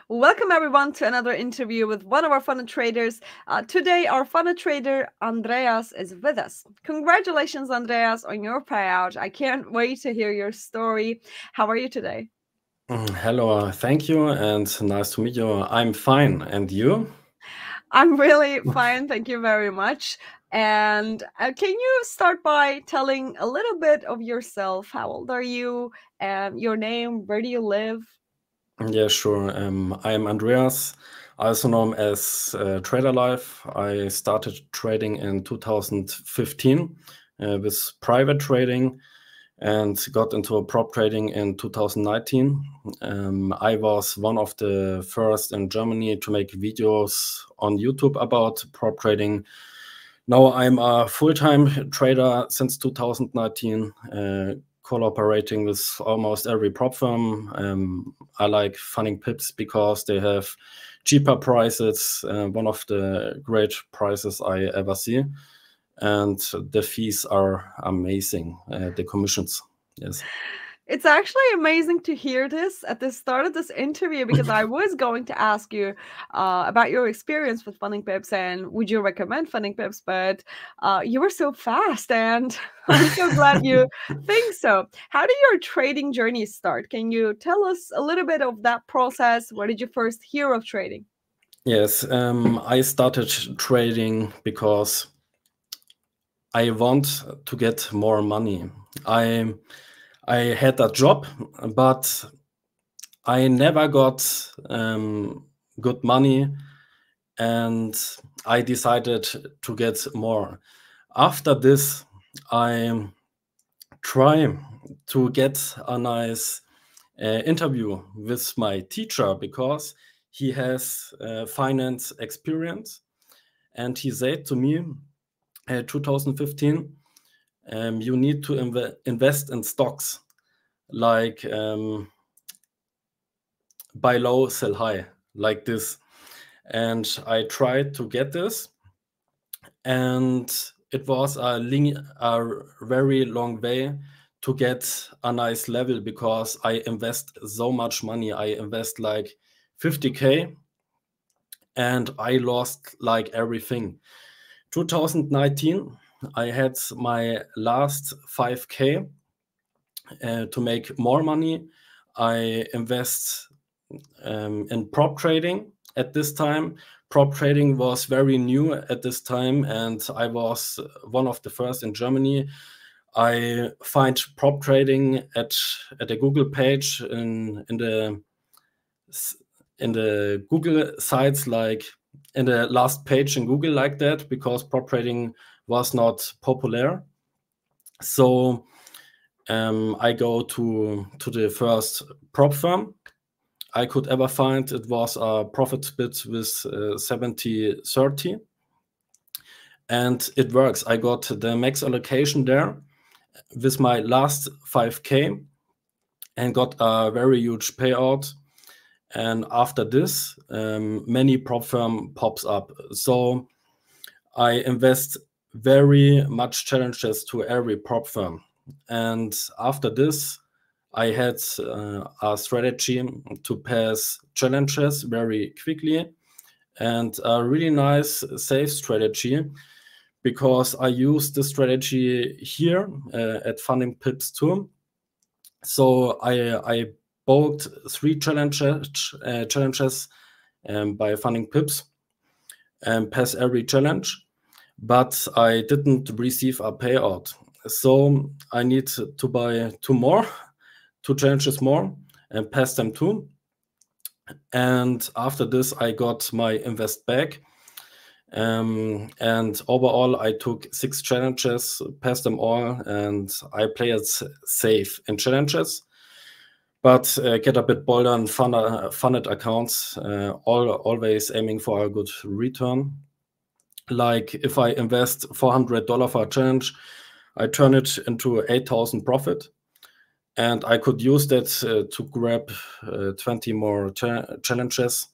Welcome everyone to another interview with one of our funnel traders. Today, our funnel trader Andreas is with us. Congratulations, Andreas, on your payout. I can't wait to hear your story. How are you today? Hello, thank you, and nice to meet you. I'm fine, and you? I'm really fine, thank you very much. And can you start by telling a little bit of yourself? How old are you? Your name? Where do you live? Yeah, sure. I'm Andreas, also known as Trader Life. I started trading in 2015 with private trading and got into prop trading in 2019. I was one of the first in Germany to make videos on YouTube about prop trading. Now I'm a full-time trader since 2019, collaborating with almost every prop firm. I like funding pips because they have cheaper prices, one of the great prices I ever see. And the fees are amazing, the commissions, yes. It's actually amazing to hear this at the start of this interview because I was going to ask you about your experience with funding pips and would you recommend funding pips, but you were so fast and I'm so glad you think so. How did your trading journey start? Can you tell us a little bit of that process? Where did you first hear of trading? Yes, I started trading because I want to get more money. I had a job, but I never got good money, and I decided to get more. After this, I try to get a nice interview with my teacher because he has finance experience, and he said to me, 2015, you need to invest in stocks like buy low, sell high, like this. And I tried to get this, and it was a very long way to get a nice level because I invest so much money. I invest like 50K, and I lost like everything. 2019, I had my last 5K. To make more money, I invest in prop trading at this time. Prop trading was very new at this time, and I was one of the first in Germany. I find prop trading at a Google page in the Google sites, like in the last page in Google, like that, because prop trading was not popular. So I go to the first prop firm I could ever find. It was a profit split with 70-30, and it works. I got the max allocation there with my last 5K and got a very huge payout. And after this, many prop firm pops up. So I invest very much challenges to every prop firm. And after this, I had a strategy to pass challenges very quickly, and a really nice safe strategy, because I use the strategy here at Funding Pips too. So I bought 3 challenges by Funding Pips and pass every challenge, but I didn't receive a payout. So I need to buy 2 challenges more, and pass them too. And after this, I got my invest back. And overall, I took 6 challenges, passed them all, and I play it safe in challenges, but get a bit bolder and funded accounts, always aiming for a good return. Like if I invest $400 for a challenge, I turn it into 8,000 profit. And I could use that to grab 20 more challenges.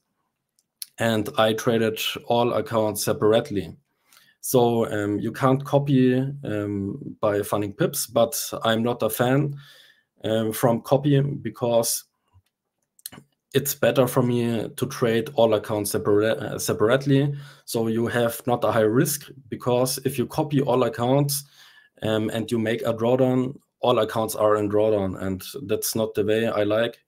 And I traded all accounts separately. So you can't copy by funding pips, but I'm not a fan from copying, because it's better for me to trade all accounts separately. So you have not a high risk, because if you copy all accounts and you make a drawdown, all accounts are in drawdown, and that's not the way I like.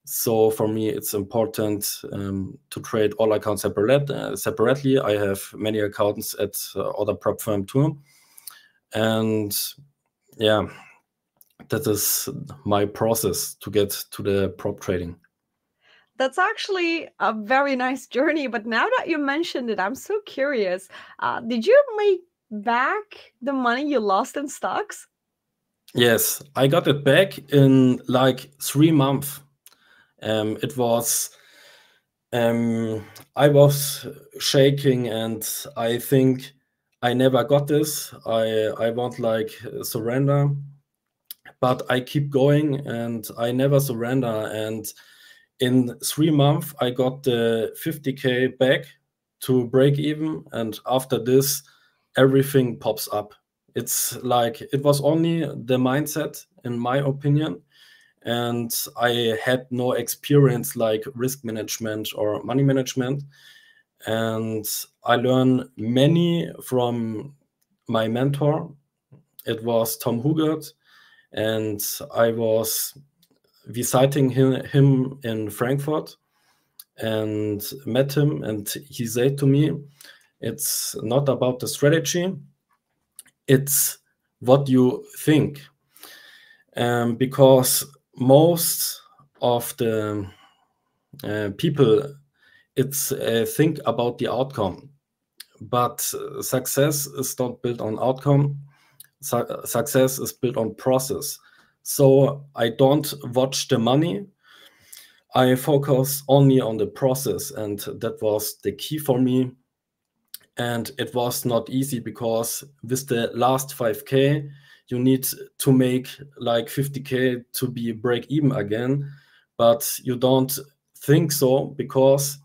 So for me, it's important to trade all accounts separately. I have many accounts at other prop firm too. And yeah, that is my process to get to the prop trading. That's actually a very nice journey. But now that you mentioned it, I'm so curious. Did you make back the money you lost in stocks? Yes, I got it back in like 3 months. It was, I was shaking, and I think I never got this. I won't like surrender, but I keep going and I never surrender. And in 3 months, I got the 50K back to break even. And after this, everything pops up. It's like, it was only the mindset, in my opinion. And I had no experience like risk management or money management. And I learned many from my mentor. It was Tom Hugert, and I was visiting him in Frankfurt and met him, and he said to me, it's not about the strategy, it's what you think. Because most of the people, it's think about the outcome, but success is not built on outcome. Success is built on process. So I don't watch the money, I focus only on the process, and that was the key for me. And it was not easy, because with the last 5K, you need to make like 50K to be break even again. But you don't think so, because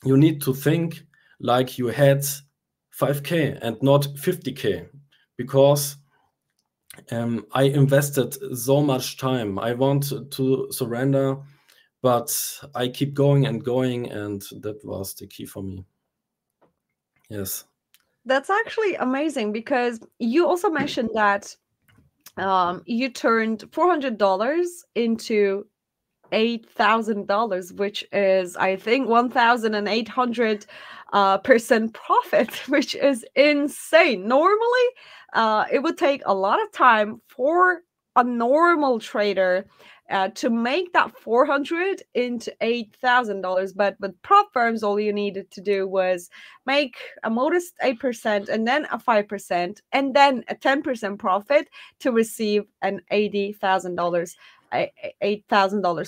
you need to think like you had 5K and not 50K, because I invested so much time. I want to surrender, but I keep going and going, and that was the key for me. Yes. That's actually amazing, because you also mentioned that you turned $400 into $8,000, which is, I think, 1,800% profit, which is insane. Normally, it would take a lot of time for a normal trader to make that 400 into $8,000. But with prop firms, all you needed to do was make a modest 8%, and then a 5%, and then a 10% profit to receive an $80,000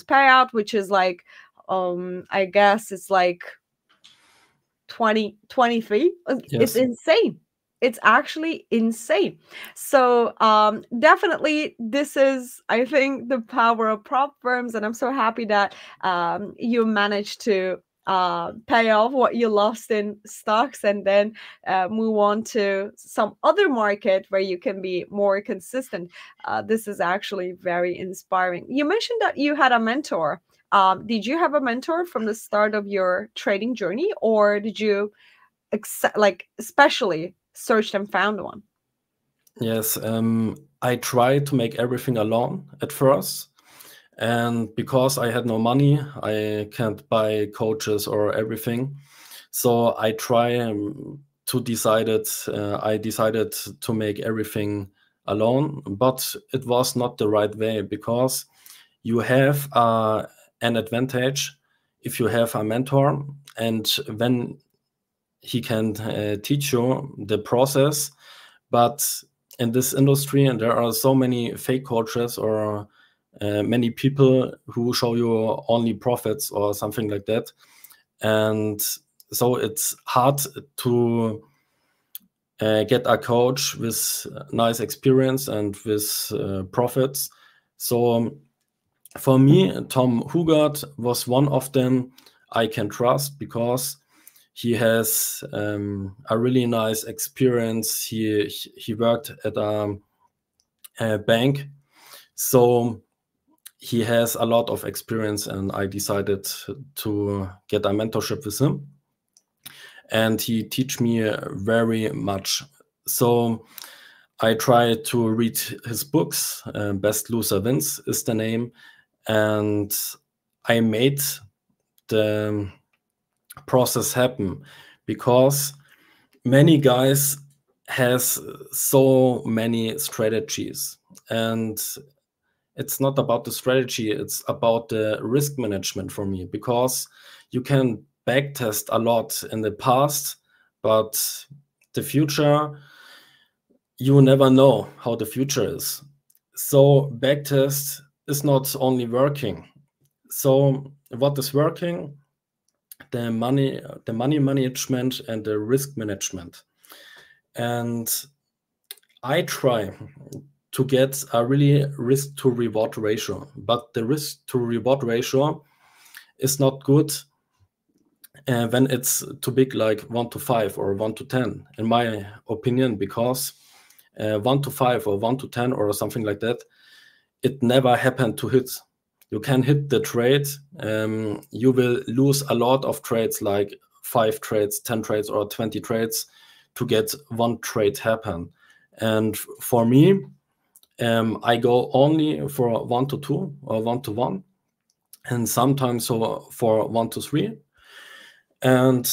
payout, which is like, I guess it's like 23. It's Yes. insane. It's actually insane. So definitely this is, I think, the power of prop firms, and I'm so happy that you managed to pay off what you lost in stocks, and then move on to some other market where you can be more consistent. This is actually very inspiring. You mentioned that you had a mentor. Did you have a mentor from the start of your trading journey, or did you especially searched and found one? Yes. I tried to make everything alone at first. And because I had no money, I can't buy coaches or everything. So I decided to make everything alone, but it was not the right way, because you have an advantage if you have a mentor, and when he can teach you the process. But in this industry, and there are so many fake coaches, or many people who show you only profits or something like that. And so it's hard to get a coach with nice experience and with profits. So for me, Tom Hugert was one of them I can trust, because he has a really nice experience. He worked at a bank. So he has a lot of experience, and I decided to get a mentorship with him. And he teach me very much. So I try to read his books. Best Loser Wins is the name. And I made the process happen because many guys has so many strategies, and it's not about the strategy, it's about the risk management for me, because you can backtest a lot in the past, but the future, you never know how the future is. So backtest is not only working. So what is working? The money management and the risk management. And I try to get a really risk to reward ratio, but the risk to reward ratio is not good when it's too big, like 1 to 5 or 1 to 10, in my opinion, because 1 to 5 or 1 to 10 or something like that, it never happened to hit. You can hit the trade, you will lose a lot of trades, like 5 trades, 10 trades, or 20 trades to get one trade happen. And for me, I go only for 1 to 2 or 1 to 1, and sometimes for 1 to 3. And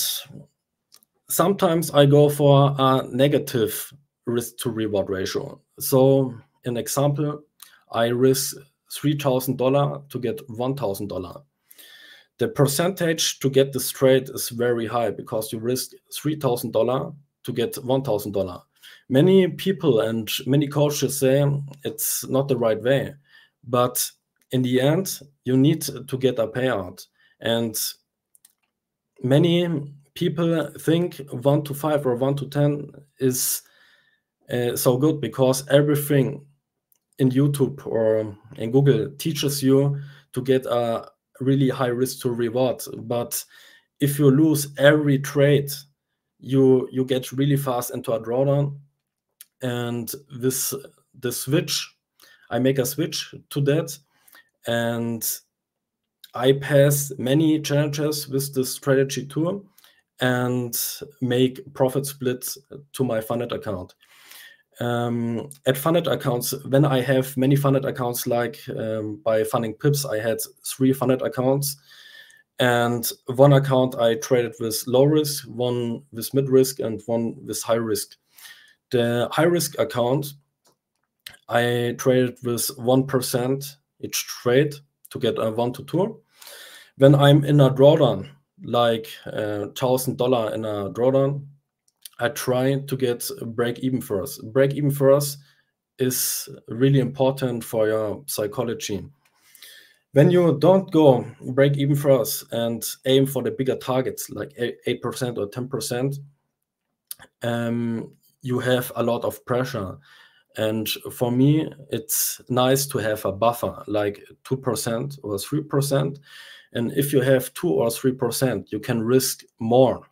sometimes I go for a negative risk to reward ratio. So, an example, I risk $3,000 to get $1,000. The percentage to get this trade is very high because you risk $3,000 to get $1,000. Many people and many coaches say it's not the right way, but in the end, you need to get a payout. And many people think 1 to 5 or 1 to 10 is so good because everything in YouTube or in Google teaches you to get a really high risk to reward. But if you lose every trade, you get really fast into a drawdown. And this the switch, I make a switch to that, and I pass many challenges with this strategy too, and make profit splits to my funded account. At funded accounts, when I have many funded accounts, like by Funding Pips, I had 3 funded accounts, and one account I traded with low risk, one with mid risk, and one with high risk. The high risk account, I traded with 1% each trade to get a 1 to 2. When I'm in a drawdown, like $1,000 in a drawdown, I try to get break even first. Break even first is really important for your psychology. When you don't go break even first and aim for the bigger targets, like 8% or 10%, you have a lot of pressure. And for me, it's nice to have a buffer, like 2% or 3%. And if you have 2 or 3%, you can risk more.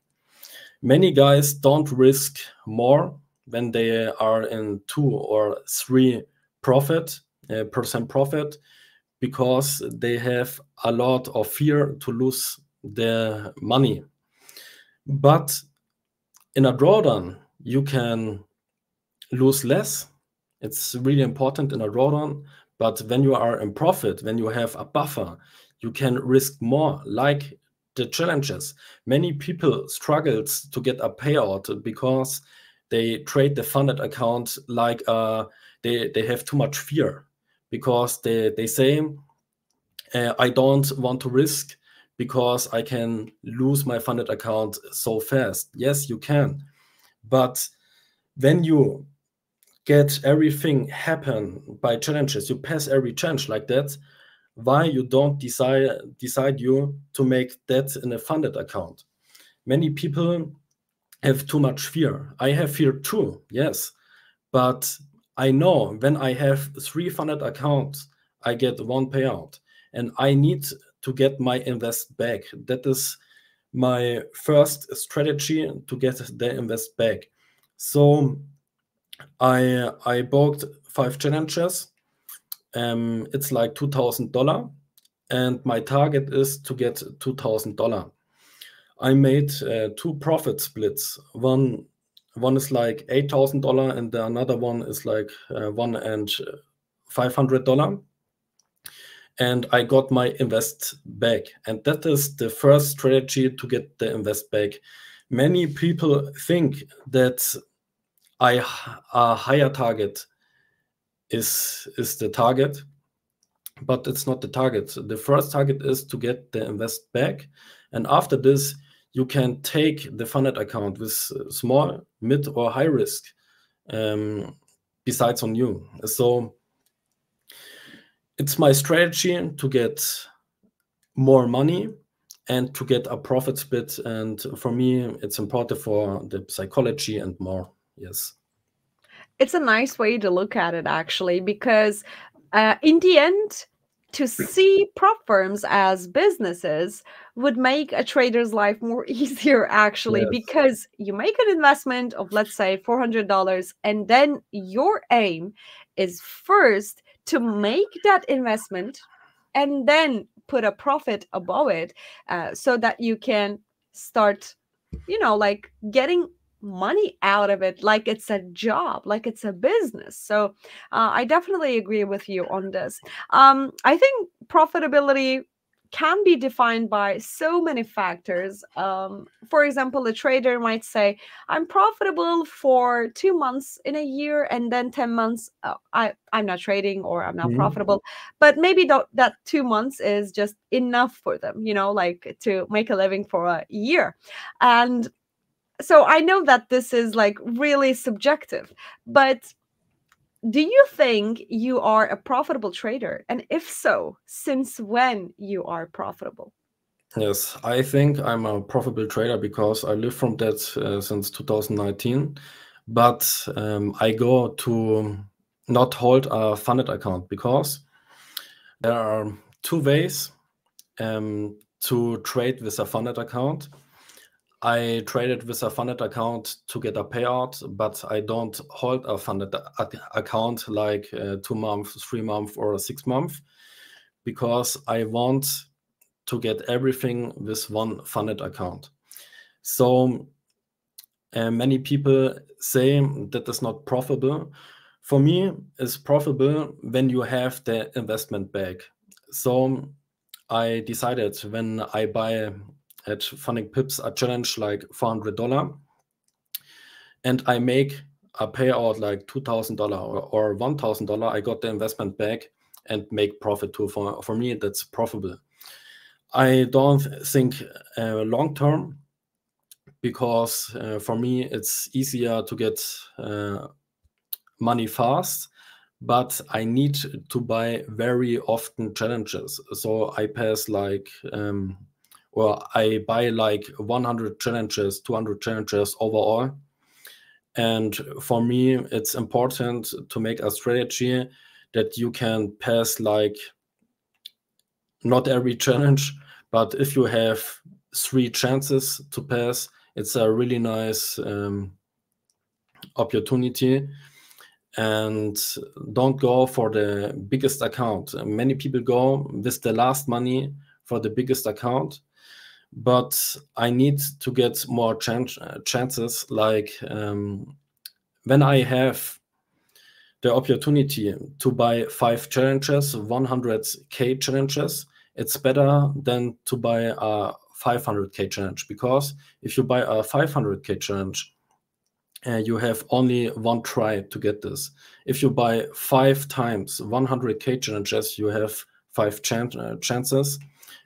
Many guys don't risk more when they are in 2 or 3% profit, because they have a lot of fear to lose their money. But in a drawdown, you can lose less. It's really important in a drawdown. But when you are in profit, when you have a buffer, you can risk more, like the challenges. Many people struggle to get a payout because they trade the funded account like they have too much fear, because they say, I don't want to risk because I can lose my funded account so fast. Yes, you can. But when you get everything happen by challenges, you pass every challenge like that, why you don't decide you to make that in a funded account? Many people have too much fear. I have fear too, yes. But I know when I have 3 funded accounts, I get 1 payout. And I need to get my invest back. That is my first strategy, to get the invest back. So I booked 5 challenges, it's like $2,000, and my target is to get $2,000. I made two profit splits. One is like $8,000, and the another one is like $1,500. And I got my invest back. And that is the first strategy to get the invest back. Many people think that a higher target is the target, but it's not the target. The first target is to get the invest back. And after this, you can take the funded account with small, mid, or high risk besides on you. So it's my strategy to get more money and to get a profit split. And for me, it's important for the psychology and more. Yes. It's a nice way to look at it, actually, because in the end, to see prop firms as businesses would make a trader's life more easier, actually, Yes. because you make an investment of, let's say, $400, and then your aim is first to make that investment and then put a profit above it, so that you can start, like getting money out of it, like it's a job, like it's a business. So I definitely agree with you on this. I think profitability can be defined by so many factors. For example, a trader might say, I'm profitable for 2 months in a year, and then 10 months I'm not trading, or I'm not profitable. But maybe that 2 months is just enough for them, like to make a living for a year. And so I know that this is like really subjective, but do you think you are a profitable trader? And if so, since when you are profitable? Yes, I think I'm a profitable trader because I live from that since 2019. But I go to not hold a funded account because there are two ways to trade with a funded account. I traded with a funded account to get a payout, but I don't hold a funded account like 2 months, 3 months, or 6 months, because I want to get everything with one funded account. So many people say that is not profitable. For me, it's profitable when you have the investment back. So I decided, when I buy at Funding Pips a challenge like $400, and I make a payout like $2,000 or $1,000, I got the investment back and make profit too. For me, that's profitable. I don't think long term, because for me it's easier to get money fast, but I need to buy very often challenges. So I pass like or I buy like 100 challenges, 200 challenges overall. And for me, it's important to make a strategy that you can pass like not every challenge, but if you have 3 chances to pass, it's a really nice opportunity. And don't go for the biggest account. Many people go with the last money for the biggest account, but I need to get more chances. Like when I have the opportunity to buy 5 challenges, 100K challenges, it's better than to buy a 500K challenge, because if you buy a 500K challenge, you have only one try to get this. If you buy 5 times 100K challenges, you have 5 chances.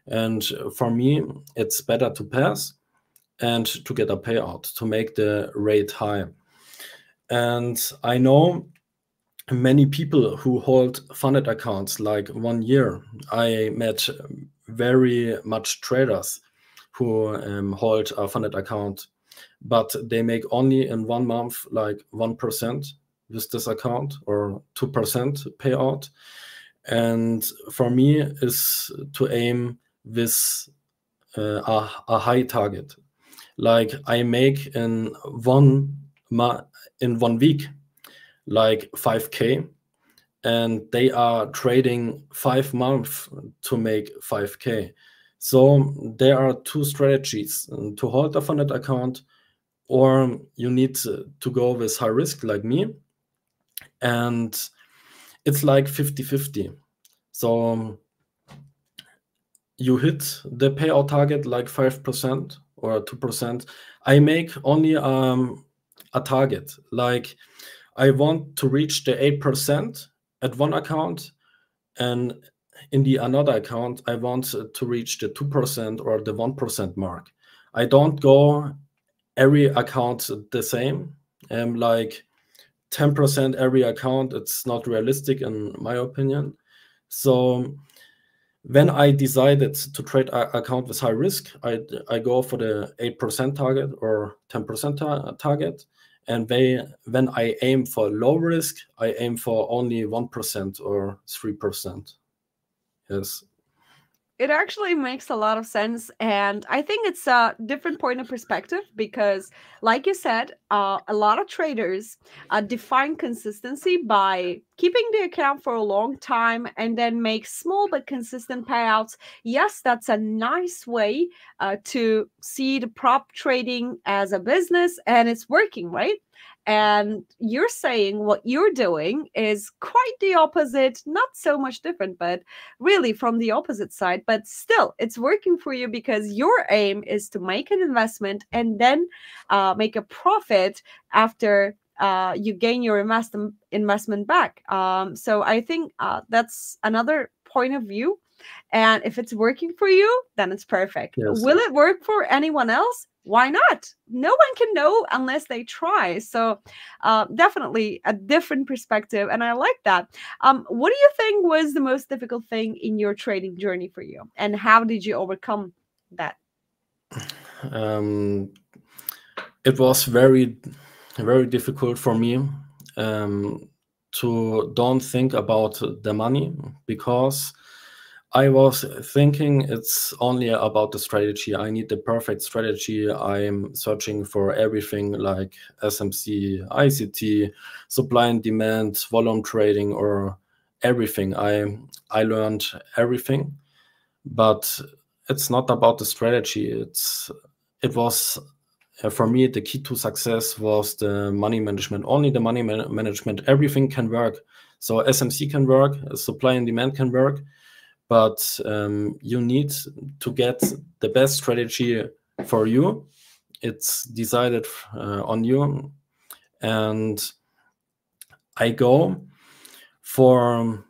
And for me, it's better to pass and to get a payout, to make the rate high. And I know many people who hold funded accounts like 1 year. I met very much traders who hold a funded account, but they make only in 1 month like 1% with this account, or 2% payout. And for me is to aim with a high target. Like I make in 1 week like 5K, and they are trading 5 months to make 5K. So there are two strategies: to hold a funded account, or you need to go with high risk like me. And it's like 50-50. So you hit the payout target like 5% or 2%. I make only a target. Like I want to reach the 8% at one account, and in the another account, I want to reach the 2% or the 1% mark. I don't go every account the same. Like 10% every account, it's not realistic in my opinion. So when I decided to trade an account with high risk, I go for the 8% target or 10% target. And when I aim for low risk, I aim for only 1% or 3%. Yes. It actually makes a lot of sense, and I think it's a different point of perspective because, like you said, a lot of traders define consistency by keeping the account for a long time and then make small but consistent payouts. Yes, that's a nice way to see the prop trading as a business, and it's working, right? And you're saying what you're doing is quite the opposite, not so much different, but really from the opposite side. But still, it's working for you because your aim is to make an investment and then make a profit after you gain your investment back. So I think that's another point of view. And if it's working for you, then it's perfect. Yes. Will it work for anyone else? Why not? No one can know unless they try. So definitely a different perspective. And I like that. What do you think was the most difficult thing in your trading journey for you? And how did you overcome that? It was very, very difficult for me to don't think about the money, because I was thinking it's only about the strategy. I need the perfect strategy. I'm searching for everything like SMC, ICT, supply and demand, volume trading, or everything. I learned everything, but it's not about the strategy. It was for me, the key to success was the money management. Only the money management. Everything can work. So SMC can work, supply and demand can work, but you need to get the best strategy for you. It's decided on you. And I go for,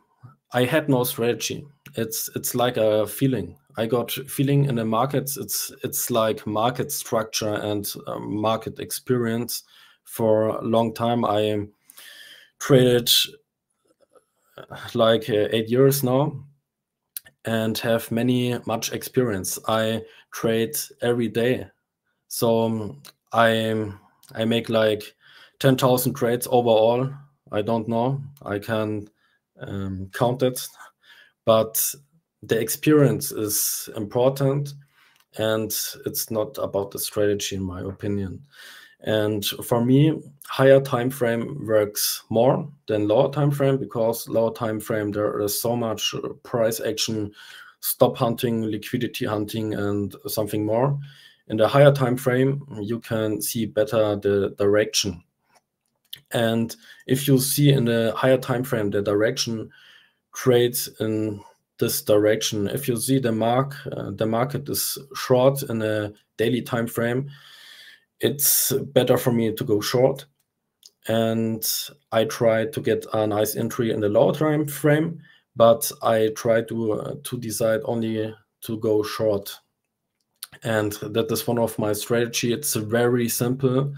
I had no strategy. It's like a feeling. I got feeling in the markets. It's like market structure and market experience. For a long time, I traded like 8 years now and have much experience. I trade every day, so I make like 10,000 trades overall. I don't know. I can count it, but the experience is important, and it's not about the strategy, in my opinion. And for me, higher time frame works more than lower time frame, because lower time frame there is so much price action, stop hunting, liquidity hunting, and something more. In the higher time frame, you can see better the direction. And if you see in the higher time frame the direction, trades in this direction. If you see the market is short in a daily time frame, it's better for me to go short. And I try to get a nice entry in the lower time frame, but I try to decide only to go short. And that is one of my strategy. It's very simple,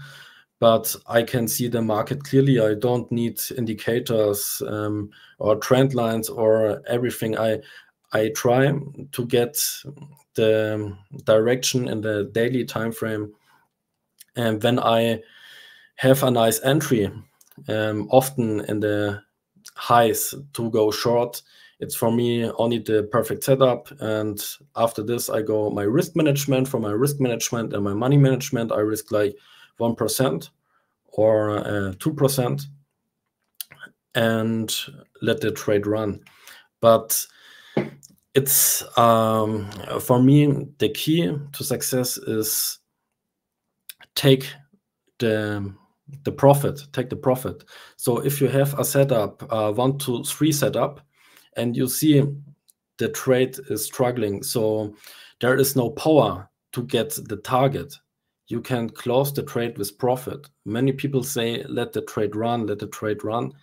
but I can see the market clearly. I don't need indicators or trend lines or everything. I try to get the direction in the daily time frame. And when I have a nice entry, often in the highs to go short, it's for me only the perfect setup. And after this, I go my risk management. For my risk management and my money management, I risk like 1% or 2%. and let the trade run. But it's for me, the key to success is take the profit. Take the profit. So if you have a setup, 1, 2, 3 setup, and you see the trade is struggling, so there is no power to get the target, you can close the trade with profit. Many people say, let the trade run, let the trade run.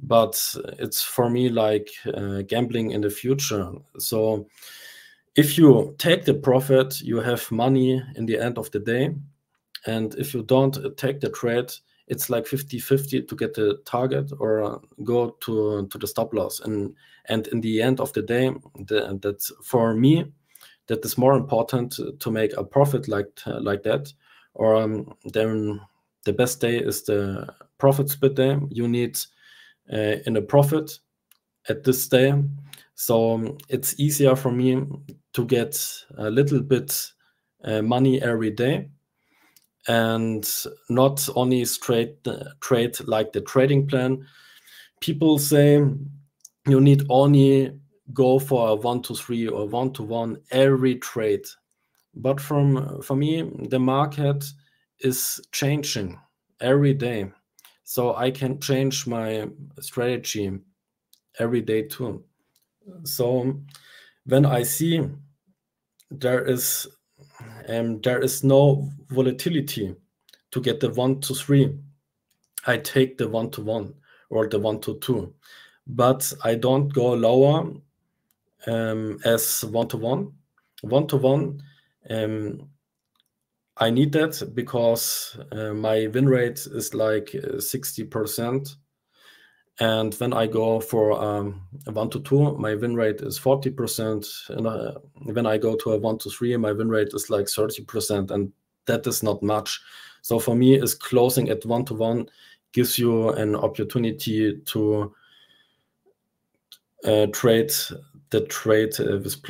But it's for me like gambling in the future. So if you take the profit, you have money in the end of the day. And if you don't take the trade, it's like 50-50 to get the target or go to the stop loss. And in the end of the day, that's for me, that is more important to make a profit like that. Or then the best day is the profit split day. You need in a profit at this day. So it's easier for me to get a little bit money every day, and not only straight trade like the trading plan. People say you need only go for a 1 to 3 or 1 to 1 every trade. But for me, the market is changing every day. So I can change my strategy every day too. So when I see there is no volatility to get the 1 to 3, I take the 1 to 1 or the 1 to 2, but I don't go lower as 1 to 1. 1 to 1, I need that because my win rate is like 60%. And when I go for a 1 to 2, my win rate is 40%. And when I go to a 1 to 3, my win rate is like 30%. And that is not much. So for me, is closing at 1 to 1 gives you an opportunity to trade the trade with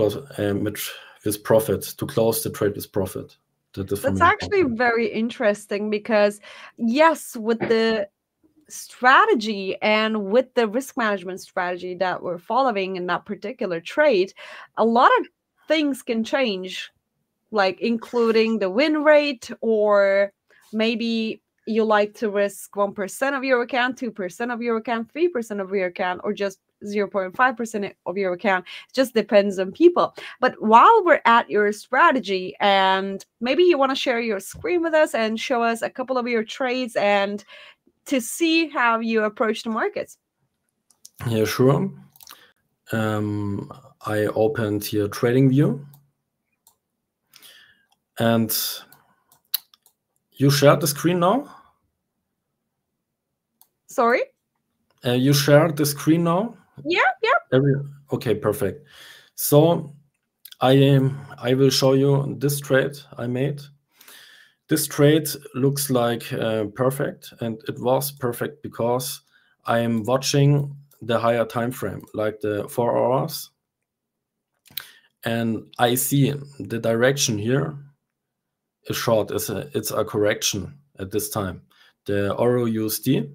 profit, to close the trade with profit. That is for That's me actually important. very interesting because, yes, with the strategy and with the risk management strategy that we're following in that particular trade, a lot of things can change, like including the win rate, or maybe you like to risk 1% of your account, 2% of your account, 3% of your account, or just 0.5% of your account. It just depends on people. But while we're at your strategy, and maybe you want to share your screen with us and show us a couple of your trades and to see how you approach the markets. Yeah, sure. I opened here TradingView, and you shared the screen now? Sorry? You shared the screen now? Yeah. Okay, perfect. So I will show you this trade I made. This trade looks like perfect, and it was perfect because I am watching the higher time frame, like the 4 hours, and I see the direction here is short. It's a correction at this time, the Euro USD,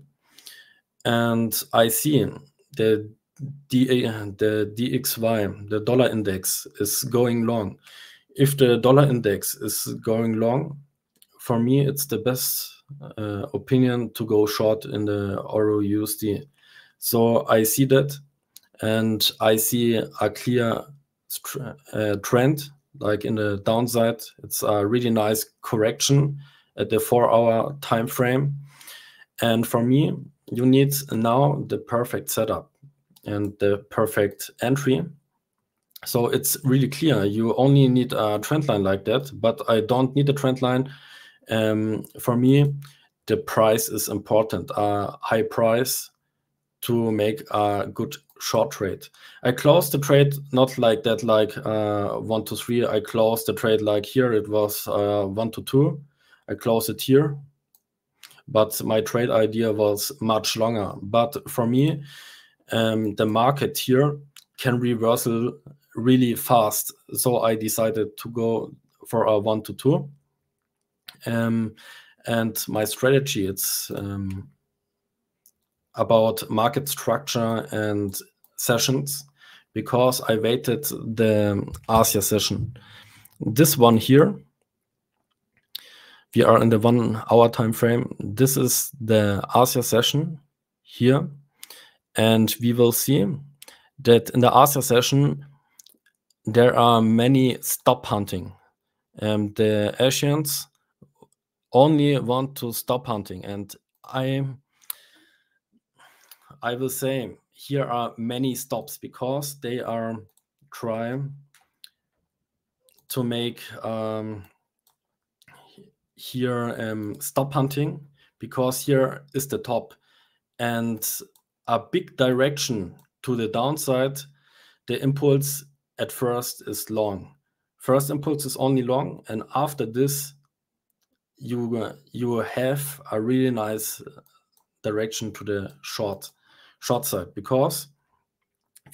and I see the DXY, the dollar index, is going long. If the dollar index is going long, for me, it's the best opinion to go short in the Euro USD. So I see that, and I see a clear trend, like in the downside. It's a really nice correction at the 4 hour time frame. And for me, you need now the perfect setup and the perfect entry. So it's really clear. You only need a trend line like that, but I don't need a trend line. For me, the price is important, a high price to make a good short trade. I closed the trade not like that, like 1 to 3. I closed the trade like here. It was 1 to 2. I closed it here. But my trade idea was much longer. But for me, the market here can reversal really fast. So I decided to go for a 1 to 2. And my strategy, it's about market structure and sessions because I waited the Asia session. This one here, we are in the 1 hour time frame. This is the Asia session here. And we will see that in the Asia session, there are many stop hunting. The Asians only want to stop hunting. And I will say here are many stops because they are trying to make here stop hunting because here is the top and a big direction to the downside. The impulse at first is long. First impulse is only long, and after this you have a really nice direction to the short side because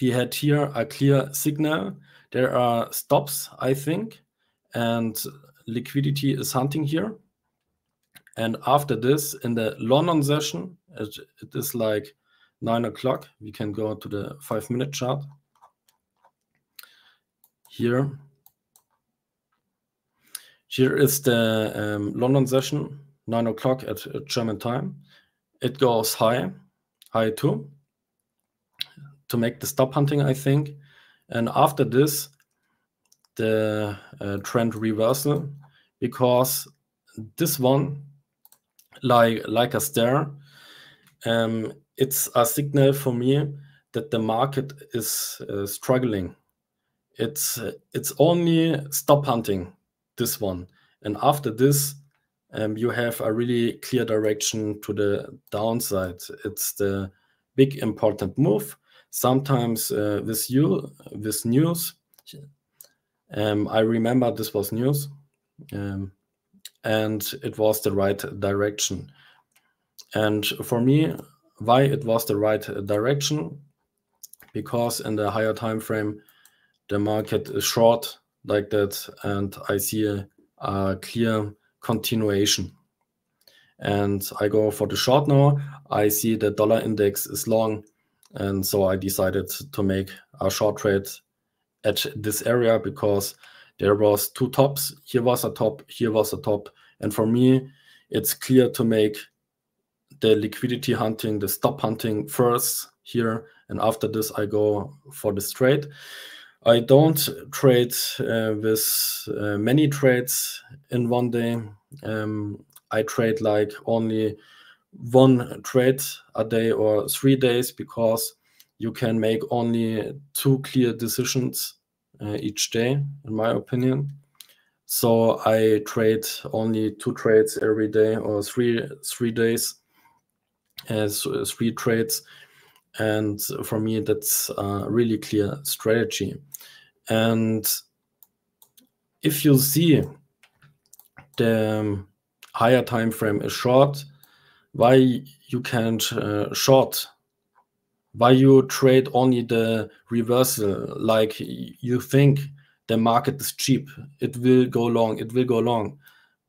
we had here a clear signal. There are stops, I think, and liquidity is hunting here. And after this, in the London session, it is like 9 o'clock. We can go to the 5-minute chart. Here is the London session, 9 o'clock at German time. It goes high too, to make the stop hunting, I think. And after this, the trend reversal, because this one, like a stair, it's a signal for me that the market is struggling. It's only stop hunting, this one. And after this, you have a really clear direction to the downside. It's the big important move. Sometimes with news, I remember this was news, and it was the right direction. And for me, why it was the right direction? Because in the higher time frame, the market is short like that, and I see a clear continuation. And I go for the short now. I see the dollar index is long, and so I decided to make a short trade at this area because there was 2 tops. Here was a top, here was a top. And for me, it's clear to make the liquidity hunting, the stop hunting first here. And after this, I go for this trade. I don't trade with many trades in one day. I trade like only 1 trade a day or 3 days because you can make only 2 clear decisions each day, in my opinion. So I trade only 2 trades every day or 3 days as 3 trades. And for me, that's a really clear strategy. And if you see the higher time frame is short, why you can't short? Why you trade only the reversal? Like you think the market is cheap, it will go long, it will go long.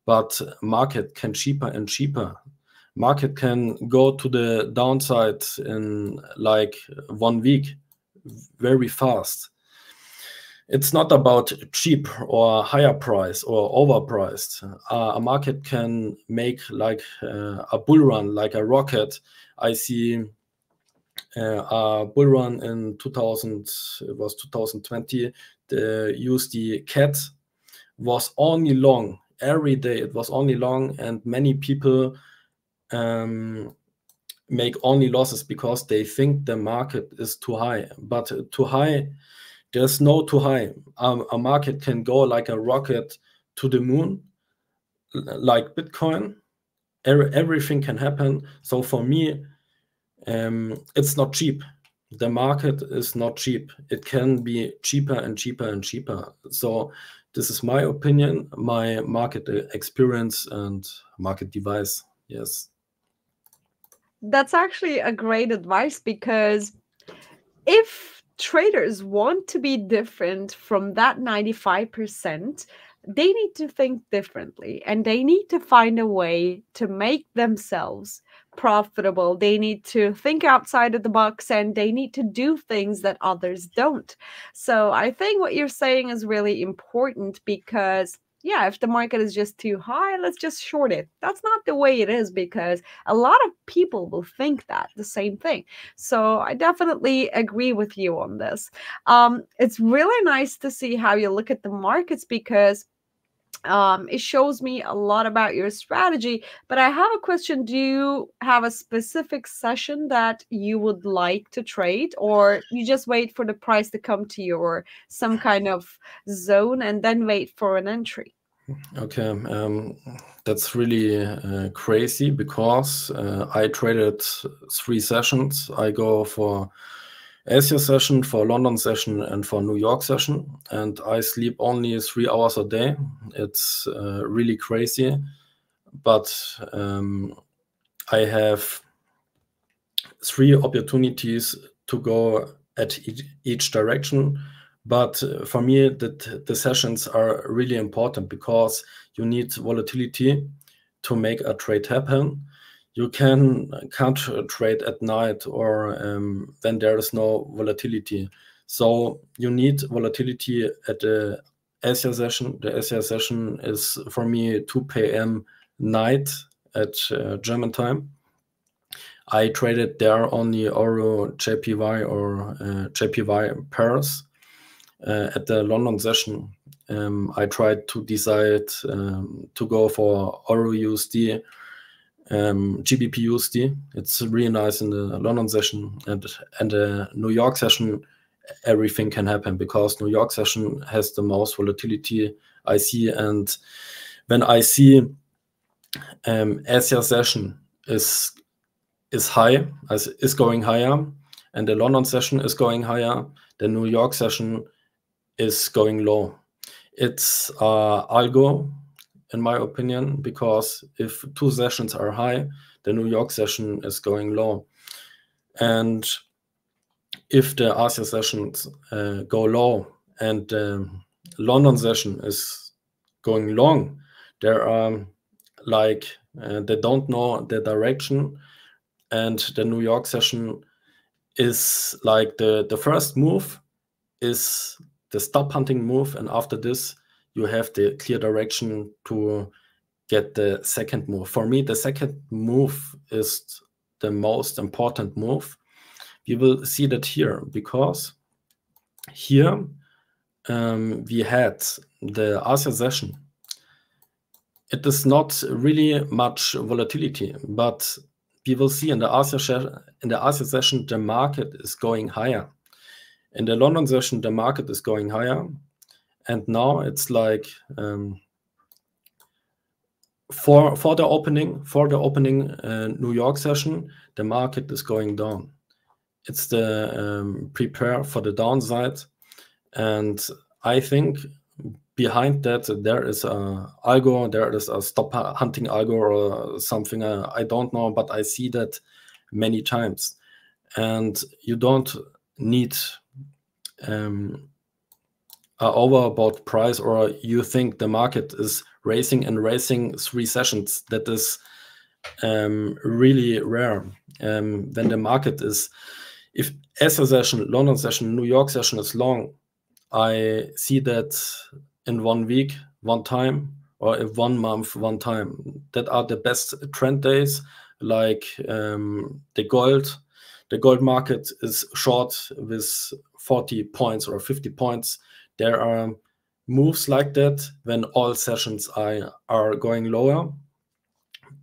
But market can cheaper and cheaper. Market can go to the downside in like 1 week, very fast. It's not about cheap or higher price or overpriced. A market can make like a bull run, like a rocket. I see a bull run in 2000, it was 2020. The USD CAT was only long every day. It was only long, and many people make only losses because they think the market is too high. But too high, there's no too high. A market can go like a rocket to the moon, like Bitcoin. Everything can happen. So for me, it's not cheap. The market is not cheap. It can be cheaper and cheaper and cheaper. So this is my opinion, my market experience and market device. Yes. That's actually a great advice, because if traders want to be different from that 95%, they need to think differently, and they need to find a way to make themselves profitable. They need to think outside of the box, and they need to do things that others don't. So I think what you're saying is really important, because yeah, if the market is just too high, let's just short it. That's not the way it is, because a lot of people will think that the same thing. So I definitely agree with you on this. It's really nice to see how you look at the markets, because it shows me a lot about your strategy. But I have a question. Do you have a specific session that you would like to trade, or you just wait for the price to come to you, or some kind of zone, and then wait for an entry? Okay, that's really crazy, because I traded 3 sessions. I go for Asia session, for London session, and for New York session, and I sleep only 3 hours a day. It's really crazy, but I have 3 opportunities to go at each direction. But for me, the sessions are really important, because you need volatility to make a trade happen. You can't trade at night, or when there is no volatility. So you need volatility at the Asia session. The Asia session is for me 2 p.m. night at German time. I traded there only Euro JPY or JPY pairs. At the London session, I tried to decide to go for Euro USD, GBP USD. It's really nice in the London session, and the New York session. Everything can happen, because New York session has the most volatility I see. And when I see Asia session is high, is going higher, and the London session is going higher, the New York session is going low. It's algo, in my opinion, because if 2 sessions are high, the New York session is going low. And if the Asia sessions go low and the London session is going long, there are they don't know the direction, and the New York session is like the first move is the stop hunting move, and after this you have the clear direction to get the second move. For me, the second move is the most important move. You will see that here, because here we had the Asia session. It is not really much volatility, but we will see in the Asia session the market is going higher. In the London session, the market is going higher, and now it's like for the opening New York session, the market is going down. It's the prepare for the downside, and I think behind that there is a algo, there is a stop hunting algo or something. I don't know, but I see that many times, and you don't need a overbought price, or you think the market is racing 3 sessions. That is really rare. When the market is, if Asia session, London session, New York session is long, I see that in 1 week, 1 time, or in 1 month, 1 time. That are the best trend days. Like the gold market is short with 40 points or 50 points. There are moves like that when all sessions are going lower.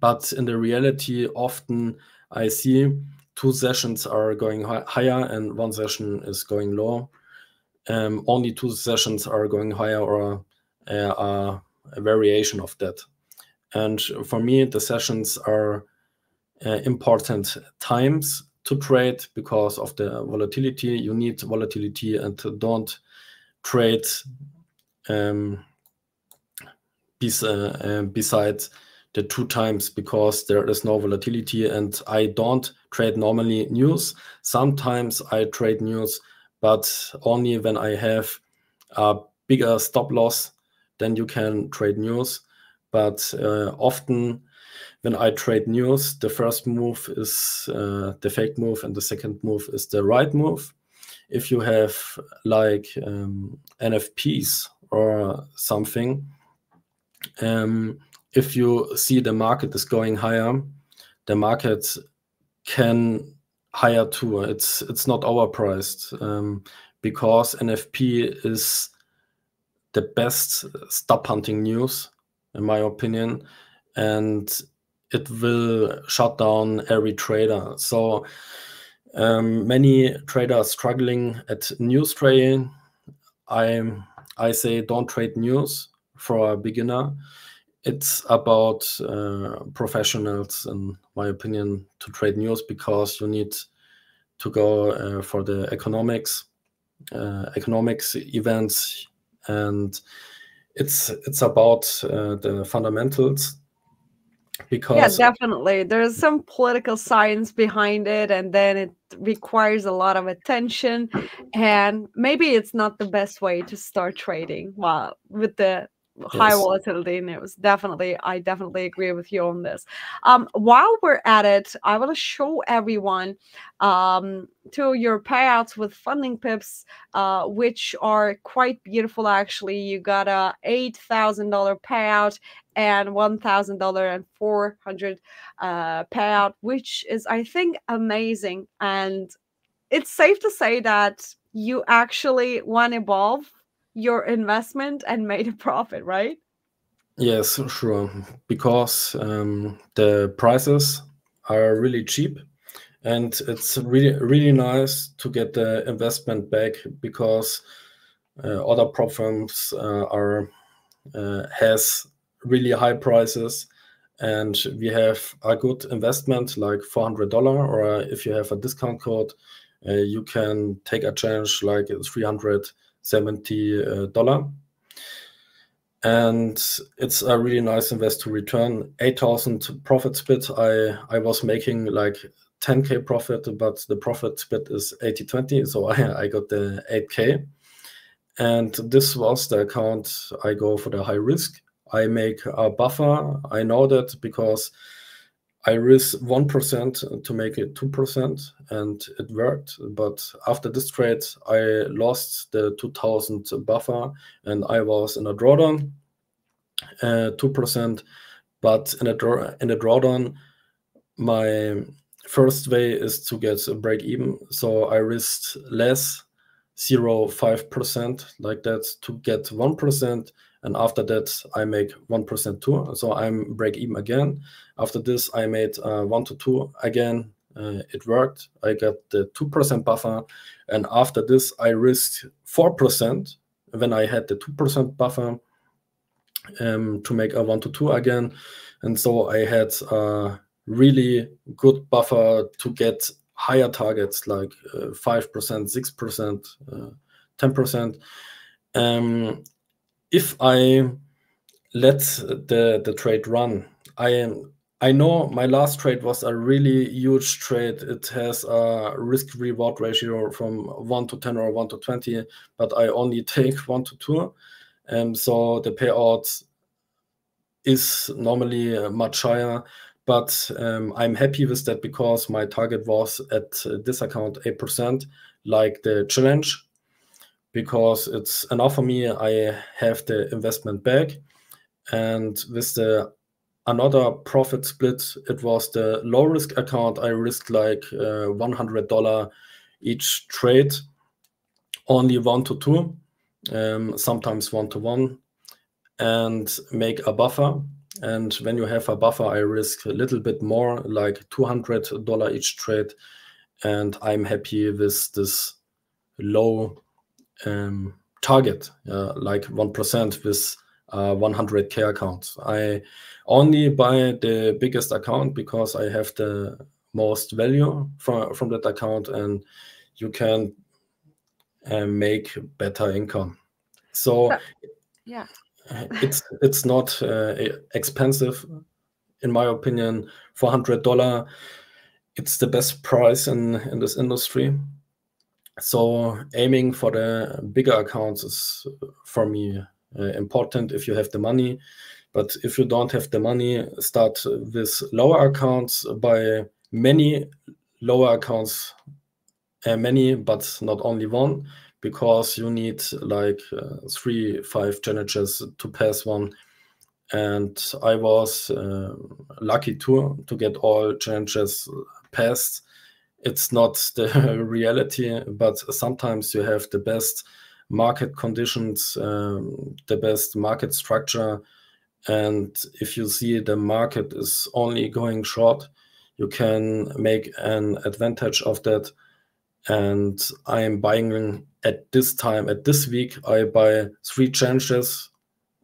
But in the reality, often I see 2 sessions are going higher and 1 session is going low. Only 2 sessions are going higher, or a variation of that. And for me, the sessions are important times to trade because of the volatility. You need volatility, and don't trade besides the 2 times, because there is no volatility. And I don't trade normally news. Sometimes I trade news, but only when I have a bigger stop loss then you can trade news. But often when I trade news, the first move is the fake move, and the second move is the right move. If you have like NFPs or something, if you see the market is going higher, the market can higher too. It's not overpriced, because NFP is the best stop hunting news, in my opinion, and it will shut down every trader. So many traders struggling at news trading. I say don't trade news for a beginner. It's about professionals, in my opinion, to trade news, because you need to go for the economics events, and it's about the fundamentals. Yeah, Because definitely. There's some political science behind it, and then it requires a lot of attention. And maybe it's not the best way to start trading while with the high yes, volatility news. Definitely, I definitely agree with you on this. While we're at it, I want to show everyone to your payouts with funding pips, which are quite beautiful. Actually, you got a $8,000 payout and $1,000 and 400 payout, which is, I think, amazing. And it's safe to say that you actually won above your investment and made a profit, right? yes, sure. Because the prices are really cheap, and it's really nice to get the investment back, because other platforms has really high prices, and we have a good investment like $400, or if you have a discount code, you can take a chance like $370. And it's a really nice invest to return 8,000 profit split. I was making like 10K profit, but the profit split is 80-20, so I got the 8K. And this was the account I go for the high risk. I make a buffer. I know that because I risk 1% to make it 2%, and it worked. But after this trade, I lost the 2,000 buffer, and I was in a drawdown, 2%. But in a drawdown, my first way is to get a break even. So I risked less, 0.5% like that, to get 1%. And after that, I make 1% too. So I'm break even again. After this, I made 1 to 2 again. It worked. I got the 2% buffer. And after this, I risked 4% when I had the 2% buffer, to make a 1 to 2 again. And so I had a really good buffer to get higher targets like 5%, 6%, 10%. If I let the trade run, I know my last trade was a really huge trade. It has a risk reward ratio from 1 to 10 or 1 to 20, but I only take 1 to 2. So the payout is normally much higher, but I'm happy with that, because my target was at this account 8%, like the challenge, because it's enough for me. I have the investment back, and with the another profit split, it was the low risk account. I risked like $100 each trade, only 1 to 2, sometimes 1 to 1, and make a buffer. And when you have a buffer, I risk a little bit more, like $200 each trade, and I'm happy with this low target, like 1% with 100K account. I only buy the biggest account because I have the most value from that account, and you can make better income. So Yeah. it's not expensive, in my opinion. $400, it's the best price in this industry. So aiming for the bigger accounts is for me important if you have the money. But if you don't have the money, start with lower accounts, buy many lower accounts, many, but not only one, because you need like 3-5 challenges to pass one. And I was lucky to get all challenges passed. It's not the reality, but sometimes you have the best market conditions, the best market structure. And if you see the market is only going short, you can make an advantage of that. And I am buying at this time, at this week, I buy 3 challenges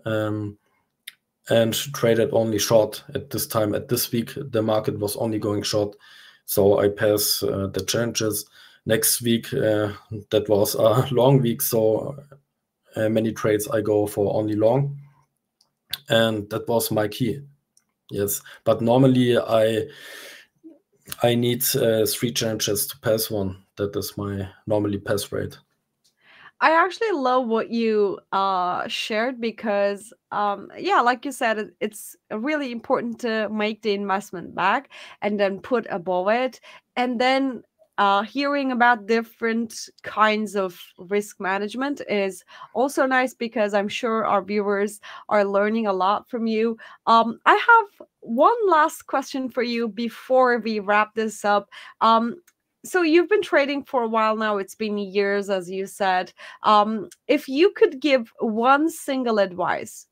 and traded only short at this time. At this week, the market was only going short. So I pass the challenges. Next week, that was a long week. So many trades I go for only long. And that was my key. Yes. But normally I need 3 challenges to pass one. That is my normally pass rate. I actually love what you shared because, yeah, like you said, it's really important to make the investment back and then put above it. And then hearing about different kinds of risk management is also nice because I'm sure our viewers are learning a lot from you. I have one last question for you before we wrap this up. So you've been trading for a while now. It's been years, as you said. If you could give one single advice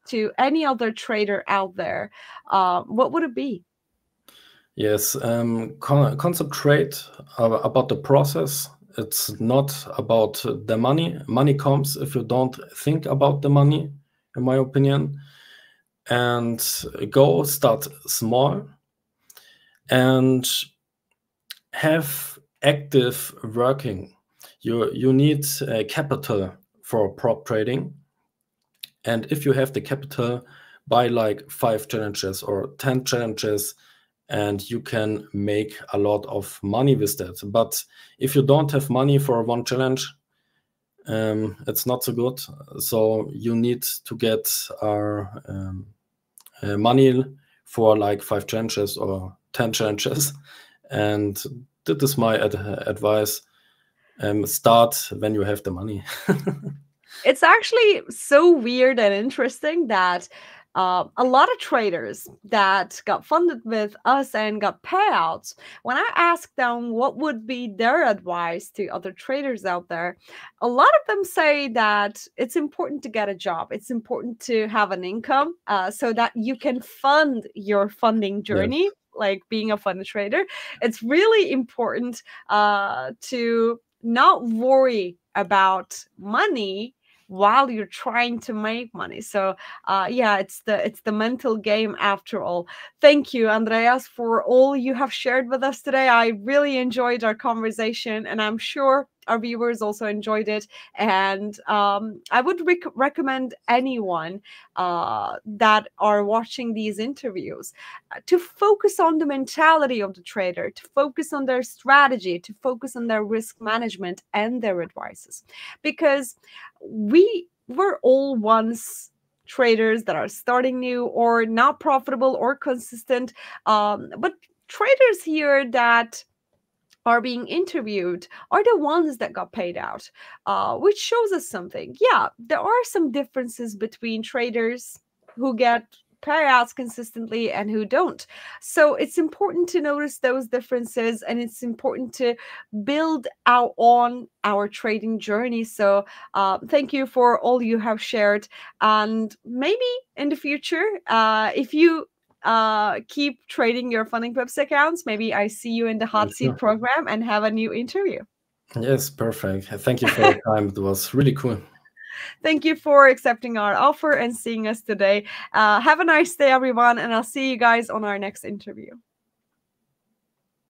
to any other trader out there, what would it be? Yes, concentrate about the process. It's not about the money. Money comes if you don't think about the money, in my opinion. And go start small and have active working. You need capital for prop trading. And if you have the capital, buy like 5 challenges or 10 challenges, and you can make a lot of money with that. But if you don't have money for one challenge, it's not so good. So you need to get our money for like 5 challenges or 10 challenges. And that is my advice. Start when you have the money. It's actually so weird and interesting that a lot of traders that got funded with us and got payouts, when I asked them what would be their advice to other traders out there, a lot of them say that it's important to get a job. It's important to have an income so that you can fund your funding journey. Yes. Like being a fund trader, it's really important to not worry about money while you're trying to make money. So yeah, it's the mental game after all. Thank you, Andreas, for all you have shared with us today. I really enjoyed our conversation, and I'm sure our viewers also enjoyed it. And I would recommend anyone that are watching these interviews to focus on the mentality of the trader, to focus on their strategy, to focus on their risk management and their advices, because we were all once traders that are starting new or not profitable or consistent, but traders here that are being interviewed are the ones that got paid out, which shows us something. Yeah, there are some differences between traders who get payouts consistently and who don't. So it's important to notice those differences, and it's important to build out on our trading journey. So thank you for all you have shared, and maybe in the future, if you keep trading your Funding Pips accounts, maybe I see you in the hot seat program and have a new interview. Yes, perfect. Thank you for your time. It was really cool. Thank you for accepting our offer and seeing us today. Have a nice day, everyone, and I'll see you guys on our next interview.